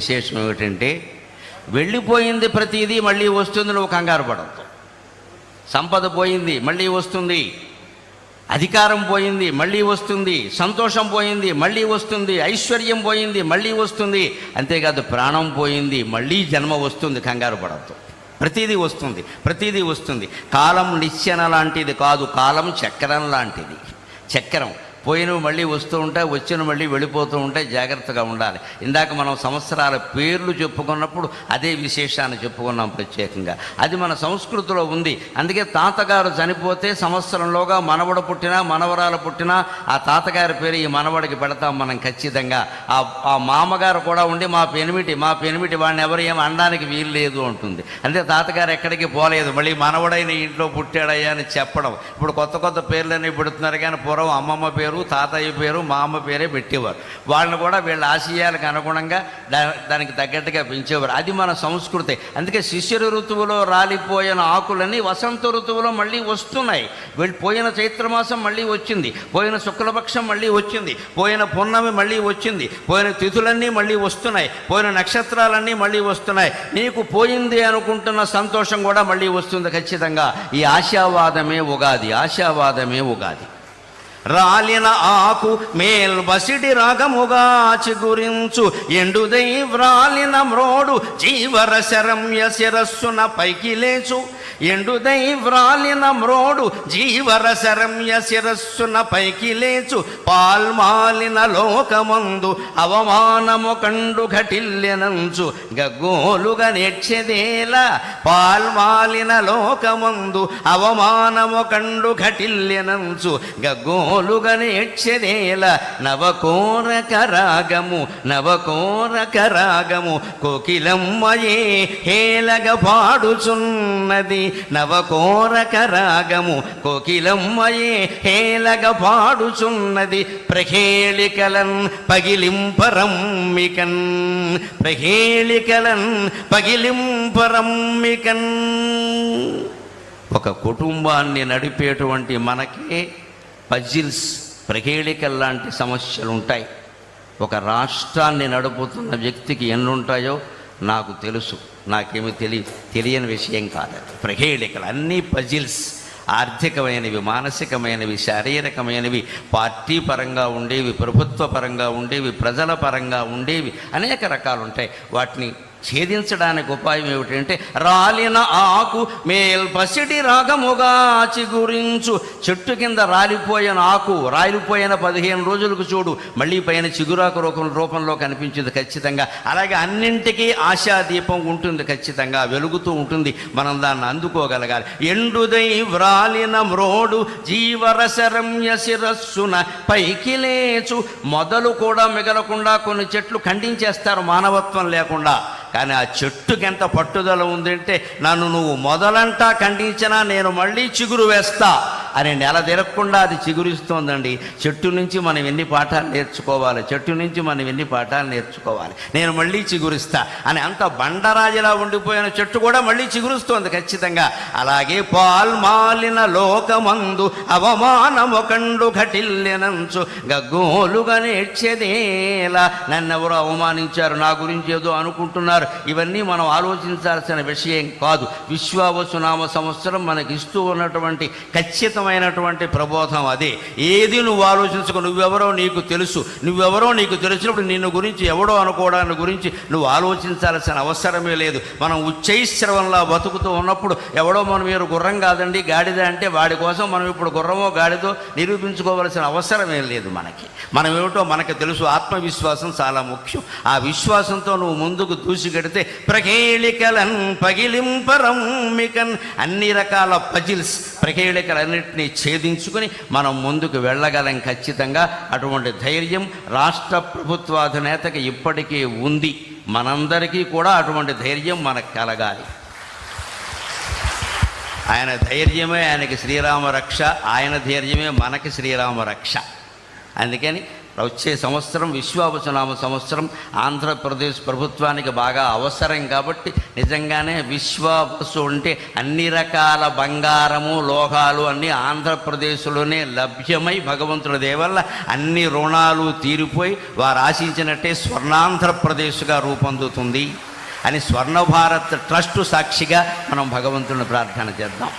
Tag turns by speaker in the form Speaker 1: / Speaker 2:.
Speaker 1: విశేషం ఏమిటంటే వెళ్ళిపోయింది ప్రతిదీ మళ్ళీ వస్తుంది, నువ్వు కంగారు పడద్దు. సంపద పోయింది మళ్ళీ వస్తుంది, అధికారం పోయింది మళ్ళీ వస్తుంది, సంతోషం పోయింది మళ్ళీ వస్తుంది, ఐశ్వర్యం పోయింది మళ్ళీ వస్తుంది. అంతేకాదు ప్రాణం పోయింది మళ్ళీ జన్మ వస్తుంది, కంగారు పడద్దు. ప్రతిదీ వస్తుంది, ప్రతిదీ వస్తుంది. కాలం నిచ్చెన లాంటిది కాదు, కాలం చక్రం లాంటిది. చక్రం పోయినవి మళ్ళీ వస్తూ ఉంటాయి, వచ్చిన మళ్ళీ వెళ్ళిపోతూ ఉంటాయి. జాగ్రత్తగా ఉండాలి. ఇందాక మనం సంవత్సరాల పేర్లు చెప్పుకున్నప్పుడు అదే విశేషాన్ని చెప్పుకున్నాం ప్రత్యేకంగా. అది మన సంస్కృతిలో ఉంది. అందుకే తాతగారు చనిపోతే సంవత్సరంలోగా మనవడు పుట్టినా మనవరాలు పుట్టినా ఆ తాతగారి పేరు ఈ మనవడికి పెడతాం మనం ఖచ్చితంగా. ఆ మామగారు కూడా ఉండి మా పెనిమిటి వాడిని ఎవరు ఏమి అనడానికి వీలు లేదు అంటుంది. అంతే, తాతగారు ఎక్కడికి పోలేదు, మళ్ళీ మనవడైన ఇంట్లో పుట్టాడయ్యా అని చెప్పడం. ఇప్పుడు కొత్త కొత్త పేర్లన్నీ పెడుతున్నారు, కానీ పూర్వం అమ్మమ్మ పేరు, తాతయ్య పేరు, మా అమ్మ పేరే పెట్టేవారు. వాళ్ళని కూడా వీళ్ళ ఆశయాలకు అనుగుణంగా దానికి తగ్గట్టుగా పెంచేవారు. అది మన సంస్కృతి. అందుకే శిశిర ఋతువులో రాలిపోయిన ఆకులన్నీ వసంత ఋతువులో మళ్ళీ వస్తున్నాయి. పోయిన చైత్రమాసం మళ్ళీ వచ్చింది, పోయిన శుక్లపక్షం మళ్ళీ వచ్చింది, పోయిన పున్నమి మళ్ళీ వచ్చింది, పోయిన తిథులన్నీ మళ్ళీ వస్తున్నాయి, పోయిన నక్షత్రాలన్నీ మళ్ళీ వస్తున్నాయి. నీకు పోయింది అనుకుంటున్న సంతోషం కూడా మళ్ళీ వస్తుంది ఖచ్చితంగా. ఈ ఆశావాదమే ఉగాది, ఆశావాదమే ఉగాది. రాలిన ఆకు మేల్బసిడి రాగముగా చిగురించు, ఎండుదై వ్రాలిన మ్రోడు జీవర శరమ్య శిరస్సున పైకి లేచు. ఎండుదై వ్రాలిన మ్రోడు జీవర శరమ్య శిరస్సున పైకి లేచు. పాల్మాలిన లోకమందు అవమానము కండు ఘటిల్లెనంచు, గగ్గోలుగా నేర్చెదేలా. పాల్మాలిన లోకమందు అవమానము కండు ఘటిల్లెనంచు, గగ్గోలుగా నేర్చెదేల. నవకోరక రాగము, నవకోరక రాగము కోకిలమ్మయే హేలగ పాడుచున్నది. నవకోరక రాగము కోకిలమ్మయే హేలగ పాడుచున్నది. ప్రహేళికలన్ పగిలింపరమ్మికన్, ప్రహేళికలన్ పగిలింపరమ్మికన్. ఒక కుటుంబాన్ని నడిపేటువంటి మనకే పజిల్స్, ప్రహేళికల్ లాంటి సమస్యలు ఉంటాయి. ఒక రాష్ట్రాన్ని నడుపుతున్న వ్యక్తికి ఎన్నుంటాయో నాకు తెలుసు, నాకేమీ తెలియని విషయం కాదు. ప్రహేళికలు అన్నీ పజిల్స్, ఆర్థికమైనవి, మానసికమైనవి, శారీరకమైనవి, పార్టీ పరంగా ఉండేవి, ప్రభుత్వ పరంగా ఉండేవి, ప్రజల పరంగా ఉండేవి, అనేక రకాలు ఉంటాయి. వాటిని ఛేదించడానికి ఉపాయం ఏమిటంటే రాలిన ఆకు మేల్పసిడి రాగముగా చిగురించు. చెట్టు కింద రాలిపోయిన ఆకు రాలిపోయిన 15 రోజులకు చూడు మళ్ళీ పైన చిగురాకు రూపంలో కనిపించింది ఖచ్చితంగా. అలాగే అన్నింటికీ ఆశాదీపం ఉంటుంది, ఖచ్చితంగా వెలుగుతూ ఉంటుంది. మనం దాన్ని అందుకోగలగాలి. ఎండుదై వ్రాలిన మ్రోడు జీవరసరమ్య శిరస్సున పైకి లేచు. మొదలు కూడా మిగలకుండా కొన్ని చెట్లు ఖండించేస్తారు మానవత్వం లేకుండా. కానీ ఆ చెట్టుకి ఎంత పట్టుదల ఉందంటే, నన్ను నువ్వు మొదలంటా ఖండించినా నేను మళ్ళీ చిగురు వేస్తా అని నెల తిరగకుండా అది చిగురిస్తోందండి. చెట్టు నుంచి మనం ఎన్ని పాఠాలు నేర్చుకోవాలి, చెట్టు నుంచి మనం ఎన్ని పాఠాలు నేర్చుకోవాలి. నేను మళ్ళీ చిగురిస్తా అని అంత బండరాజులా ఉండిపోయిన చెట్టు కూడా మళ్ళీ చిగురుస్తోంది ఖచ్చితంగా. అలాగే పాల్మాలిన లోకమందు అవమానము కండు ఘటిల్లెనంచు, గగ్గోలుగా నేర్చెదేలా. నన్నెవరో అవమానించారు, నా గురించి ఏదో అనుకుంటున్నారు. ఇవన్నీ మనం ఆలోచించాల్సిన విషయం కాదు. విశ్వావసునామ సంవత్సరం మనకి ఇస్తూ ఉన్నటువంటి ఖచ్చితమైనటువంటి ప్రబోధం అదే. ఏది నువ్వు ఆలోచించుకో, నువ్వెవరో నీకు తెలుసు. నువ్వెవరో నీకు తెలిసినప్పుడు నిన్ను గురించి ఎవడో అనుకోవడాన్ని గురించి నువ్వు ఆలోచించాల్సిన అవసరమే లేదు. మనం ఉచ్చైశ్రవంలా బతుకుతూ ఉన్నప్పుడు ఎవడో మనం మీరు గుర్రం కాదండి గాడిద అంటే వాడి కోసం మనం ఇప్పుడు గుర్రమో గాడిదో నిరూపించుకోవాల్సిన అవసరమే లేదు. మనం ఏమిటో మనకు తెలుసు. ఆత్మవిశ్వాసం చాలా ముఖ్యం. ఆ విశ్వాసంతో నువ్వు ముందుకు దూసిగడితే ప్రహేళికలన్ పగిలింపరమ్మికన్, అన్ని రకాల పజిల్స్, ప్రహేళికలన్నింటినీ ఛేదించుకొని మనం ముందుకు వెళ్ళగలం ఖచ్చితంగా. అటువంటి ధైర్యం రాష్ట్ర ప్రభుత్వాధినేతకి ఇప్పటికీ ఉంది. మనందరికీ కూడా అటువంటి ధైర్యం మనకు కలగాలి. ఆయన ధైర్యమే ఆయనకి శ్రీరామ రక్ష, ఆయన ధైర్యమే మనకి శ్రీరామ రక్ష. అందుకని వచ్చే సంవత్సరం విశ్వావసునామ సంవత్సరం ఆంధ్రప్రదేశ్ ప్రభుత్వానికి బాగా అవసరం కాబట్టి నిజంగానే విశ్వావసు అంటే అన్ని రకాల బంగారము లోహాలు అన్నీ ఆంధ్రప్రదేశ్లోనే లభ్యమై భగవంతుడి దయ వల్ల అన్ని రుణాలు తీరిపోయి వారు ఆశించినట్టే స్వర్ణాంధ్రప్రదేశ్గా రూపొందుతుంది అని స్వర్ణ భారత్ ట్రస్ట్ సాక్షిగా మనం భగవంతుని ప్రార్థన చేద్దాం.